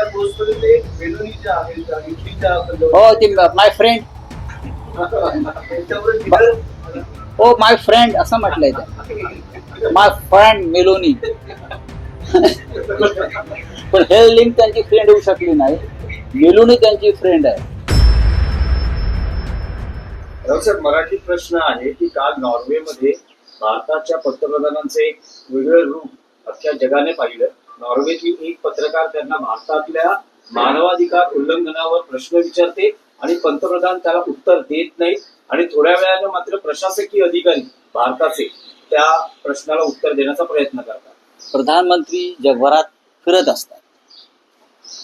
त्या पोस्टमध्ये ते मेलोनीच्या आहेत इटलीच्या हो, ती माय फ्रेंड, त्यांच्यावर टिकल हो माय फ्रेंड असं म्हटलंय त्या, माय फ्रेंड मेलोनी. पण हे लिंक त्यांची फ्रेंड होऊ शकली नाही, मेलोनी त्यांची फ्रेंड आहे. रावसाहेब, मराठी प्रश्न आहे की काल नॉर्वेमध्ये भारताच्या पंतप्रधानांचे एक वेगळं रूप अख्ख्या जगाने पाहिलं. नॉर्वेची एक पत्रकार त्यांना भारतातल्या मानवाधिकार उल्लंघनावर प्रश्न विचारते आणि पंतप्रधान त्याला उत्तर देत नाहीत आणि थोड्या वेळानं मात्र प्रशासकीय अधिकारी भारताचे त्या प्रश्नाला उत्तर देण्याचा प्रयत्न करतात. प्रधानमंत्री जगभरात फिरत असतात,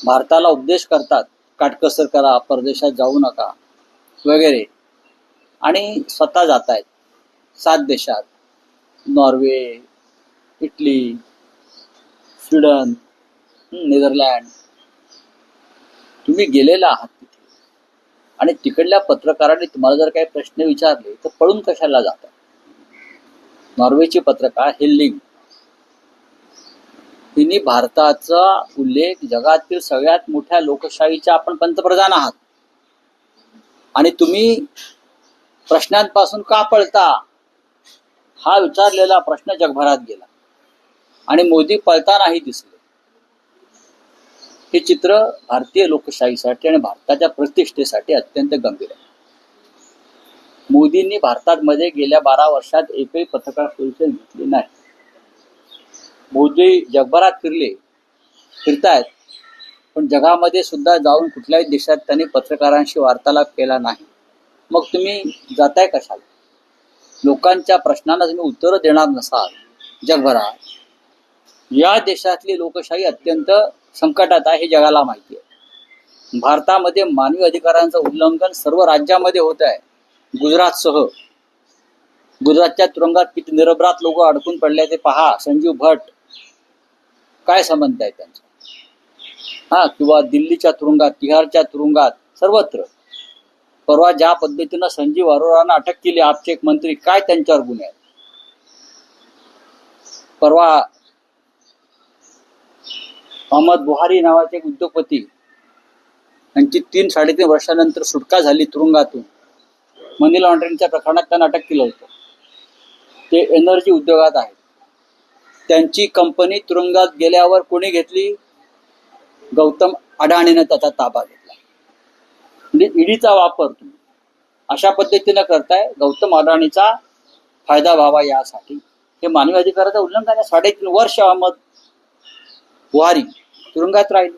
भारताला उपदेश करतात, काटकसर करा, परदेशात जाऊ नका वगैरे, आणि स्वतः जात आहेत 7 देशात, नॉर्वे, इटली, स्वीडन, नेदरलँड. तुम्ही गेलेला आहात तिथे आणि तिकडल्या पत्रकारांनी तुम्हाला जर काही प्रश्न विचारले तर पळून कशाला जातात? नॉर्वेची पत्रकार हेल्लिंग, तिने भारताचा उल्लेख जगातील सगळ्यात मोठ्या लोकशाहीच्या आपण पंतप्रधान आहात आणि तुम्ही प्रश्नांपासून का पळता हा विचारलेला प्रश्न जगभरात गेला आणि मोदी पळतानाही दिसले. हे चित्र भारतीय लोकशाहीसाठी आणि भारताच्या प्रतिष्ठेसाठी अत्यंत गंभीर आहे. मोदींनी भारतामध्ये गेल्या 12 वर्षात एकही पत्रकार परिषद घेतली नाही. मोदी जगभरात फिरतायत, पण जगामध्ये सुद्धा जाऊन कुठल्याही देशात त्यांनी पत्रकारांशी वार्तालाप केला नाही. मग तुम्ही जाताय कशाला? लोकांच्या प्रश्नांना तुम्ही उत्तरं देणार नसाल जगभरात, या देशातली लोकशाही अत्यंत संकटात आहे हे जगाला माहिती आहे. भारतामध्ये मानवी अधिकारांचं उल्लंघन सर्व राज्यामध्ये होत आहे, गुजरातसह. गुजरातच्या तुरुंगात किती निरपराध लोक अडकून पडले ते पहा. संजीव भट, काय संबंध आहे त्यांचा? किंवा दिल्लीच्या तुरुंगात, तिहारच्या तुरुंगात, सर्वत्र. परवा ज्या पद्धतीनं संजीव अरोरांना अटक केली, आपचे एक मंत्री, काय त्यांच्यावर गुन्हे आहेत? परवा अहमद बुहारी नावाचे एक उद्योगपती, त्यांची 3-3.5 वर्षानंतर सुटका झाली तुरुंगातून. मनी लॉन्ड्रिंगच्या प्रकरणात त्यांना अटक केलं होतं. ते एनर्जी उद्योगात आहेत. त्यांची कंपनी तुरुंगात गेल्यावर कोणी घेतली? गौतम अडाणीनं त्याचा ताबा घेतला. म्हणजे ईडीचा वापर तुम्ही अशा पद्धतीनं करताय, गौतम अडाणीचा फायदा व्हावा यासाठी. हे मानवी अधिकाराचं उल्लंघन आहे. 3.5 वर्ष अहमद बुहारी तुरुंगात राहिले.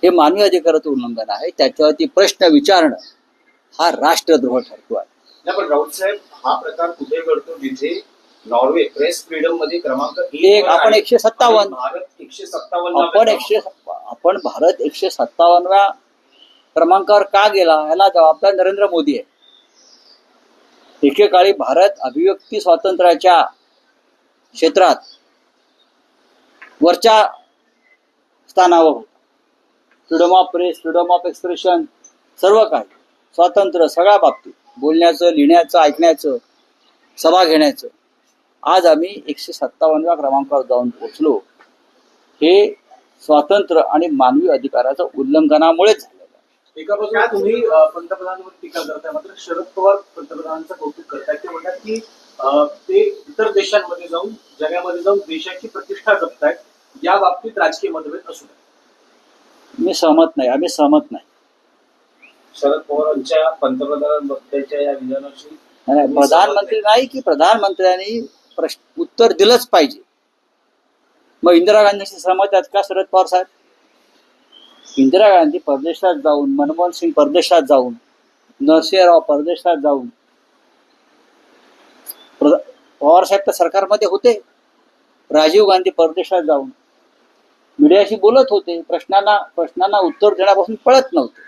हे मानवी अधिकाराचं उल्लंघन आहे. त्याच्यावरती प्रश्न विचारणं हा राष्ट्रद्रोह ठरतो आहे. नाही, पण राऊतसाहेब, हा प्रकार कुठे घडतो जिथे नॉर्वे प्रेस फ्रीडम मध्ये क्रमांक 1 आपण 157, भारत 157, आपण भारत 157व्या क्रमांकावर का गेला याला जबाबदार नरेंद्र मोदी आहे. एकेकाळी भारत अभिव्यक्ती स्वातंत्र्याच्या क्षेत्रात वरच्या स्थानावर होता. Freedom of press, freedom of expression, सर्व काही स्वातंत्र्य सगळ्या बाबतीत, बोलण्याचं, लिहिण्याचं, ऐकण्याचं, सभा घेण्याचं. आज आम्ही 157व्या क्रमांकावर जाऊन पोहोचलो. हे स्वातंत्र्य आणि मानवी अधिकाराचं उल्लंघनामुळेच झालेलं आहे. एका बाजूला तुम्ही पंतप्रधानांवर टीका करताय, मात्र शरद पवार पंतप्रधानांचं कौतुक करतायत. ते म्हणतात की ते इतर देशांमध्ये जाऊन, जगामध्ये जाऊन देशाची प्रतिष्ठा जपतायत. या बाबतीत राजकीय मतभेद असू नये. मी सहमत नाही, आम्ही सहमत नाही. शरद पवारांच्या पंतप्रधानांबद्दलच्या या विधानाशी प्रधानमंत्री नाही की प्रधानमंत्र्यांनी उत्तर दिलंच पाहिजे. मग इंदिरा गांधींशी सहमत आहेत का शरद पवार साहेब? इंदिरा गांधी परदेशात जाऊन, मनमोहन सिंग परदेशात जाऊन, नरसिंहराव परदेशात जाऊन, पवार साहेब तर सरकारमध्ये होते. राजीव गांधी परदेशात जाऊन मीडियाशी बोलत होते, प्रश्नांना उत्तर देण्यापासून पळत नव्हते.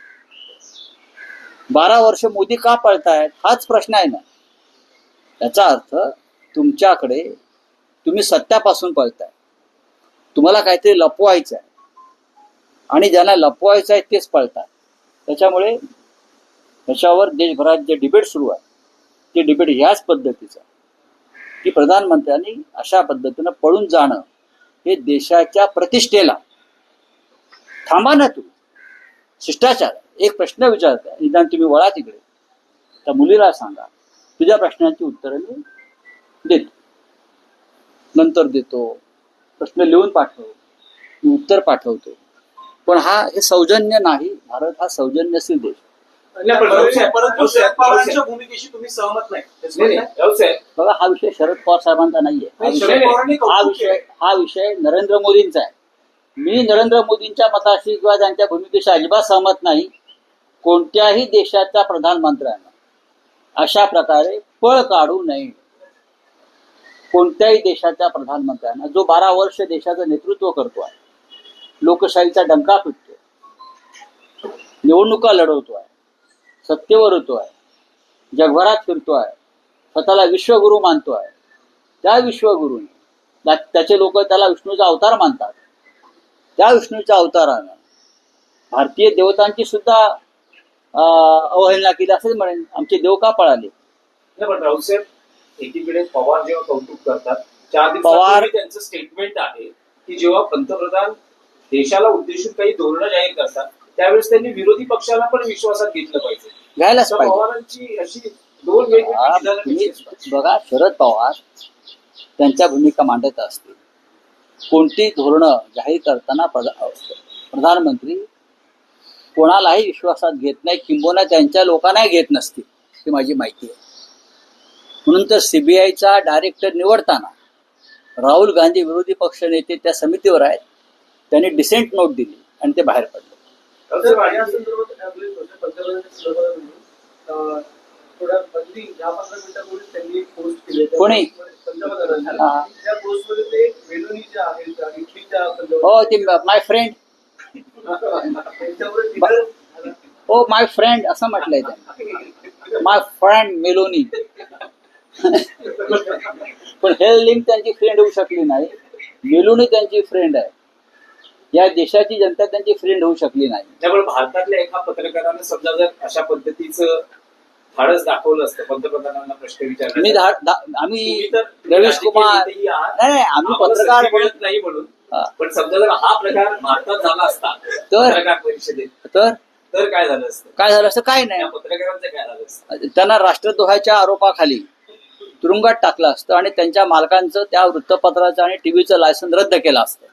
12 वर्ष मोदी का पळतायत हाच प्रश्न आहे ना. याचा अर्थ तुमच्याकडे, तुम्ही सत्यापासून पळताय, तुम्हाला काहीतरी लपवायचं आहे आणि ज्यांना लपवायचं आहे तेच पळतात. त्याच्यामुळे त्याच्यावर देशभरात जे डिबेट सुरू आहे ते डिबेट ह्याच पद्धतीचं की प्रधानमंत्र्यांनी अशा पद्धतीनं पळून जाणं हे देशाच्या प्रतिष्ठेला थांबा ना तू, शिष्टाचार. एक प्रश्न विचारताय, निदान तुम्ही वळा तिकडे, त्या मुलीला सांगा तुझ्या प्रश्नांची उत्तरं मी देतो, नंतर देतो, प्रश्न लिहून पाठव, मी उत्तर पाठवतो. पण हे सौजन्य नाही. भारत हा सौजन्यशील देश. नाही, पण राऊतसाहेब, परंतु शरद राऊतसाहेब, पवारांच्या भूमिकेशी तुम्ही सहमत नाही. नाही, नाही, राऊतसाहेब, बघा, हा विषय शरद पवार साहेबांचा नाहीये. नाही, शरद पवारांनी कौतुक केलं. हा विषय नरेंद्र मोदींचा आहे. मी नरेंद्र मोदींच्या मताशी किंवा त्यांच्या भूमिकेशी अजिबात सहमत नाही. कोणत्याही देशाच्या प्रधानमंत्र्यांना अशा प्रकारे पळ काढू नये. कोणत्याही देशाच्या प्रधानमंत्र्यांना, जो 12 वर्ष देशाचं नेतृत्व करतोय, लोकशाहीचा डंका पिटतोय, निवडणुका लढवतोय, सत्तेवर येतोय, जगभरात फिरतोय, स्वतःला विश्वगुरू मानतोय, त्या विश्वगुरूने, त्याचे लोक त्याला विष्णूचा अवतार मानतात, त्या विष्णूच्या अवतारानं भारतीय देवतांची सुद्धा अवहेलना केली असंच म्हणेन. आमचे देव का पळाले? नाही, पण राऊतसाहेब, एकीकडे पवार जेव्हा कौतुक करतात, 4 पवार- दिवसापूर्वी त्यांचं स्टेटमेंट आहे की जेव्हा पंतप्रधान देशाला उद्देशून काही धोरणं जाहीर करतात त्यावेळेस त्यांनी विरोधी पक्षाला पण विश्वासात घेतलं पाहिजे. घ्यायलाच तर पाहिजे. पवारांची अशी 2 वेगवेगळी विधानं तुम्ही कशी असतात? बघा, शरद पवार त्यांच्या भूमिका मांडत असतील. कोणती धोरणं जाहीर करताना प्रधानमंत्री कोणालाही विश्वासात घेत नाही, किंबहुना त्यांच्या लोकांनाही घेत नसतील, ही माझी माहिती आहे. म्हणून तर सीबीआयचा डायरेक्टर निवडताना राहुल गांधी विरोधी पक्ष नेते त्या समितीवर आहेत, त्यांनी डिसेंट नोट दिली आणि ते बाहेर पडले. राऊतसाहेब, या संदर्भात आपले पंतप्रधानांच्या संदर्भात म्हणून थोड्या बंदी 10-15 मिनिटांपूर्वी त्यांनी एक पोस्ट केली. त्या कोणी? पोस्टमध्ये पंतप्रधानांनी हा. त्या पोस्टमध्ये ते मेलोनीच्या आहेत, इटलीच्या हो, ती माय फ्रेंड, त्यांच्यावर टीका झाला. हो माय फ्रेंड असं म्हटलंय त्यांनी, माय फ्रेंड मेलोनी. पण हे लिंक त्यांची फ्रेंड होऊ शकली नाही. मेलोनी त्यांची फ्रेंड आहे, या देशाची जनता त्यांची फ्रेंड होऊ शकली नाही. त्यामुळे भारतातल्या एका पत्रकारानं समजा जर अशा पद्धतीचं धाडस दाखवलं असतं पंतप्रधानांना प्रश्न आम्ही विचारण्यासाठी, आम्ही तुम्ही तर रवीश राजकीय कुमार, नेतेही आहात, नाही आम्ही आम्हाला पत्रकार संधी मिळत नाही म्हणून, हा. पण समजा जर हा प्रकार भारतात झाला असता पत्रकार परिषदेत, तर तर काय झालं असतं? काय झालं असं? काय नाही. त्या पत्रकारांचं काय झालं असतं? त्यांना राष्ट्रद्रोहाच्या आरोपाखाली तुरुंगात टाकलं असतं आणि त्यांच्या मालकांचं त्या वृत्तपत्राचं आणि टीव्हीचं लायसन रद्द केलं असतं.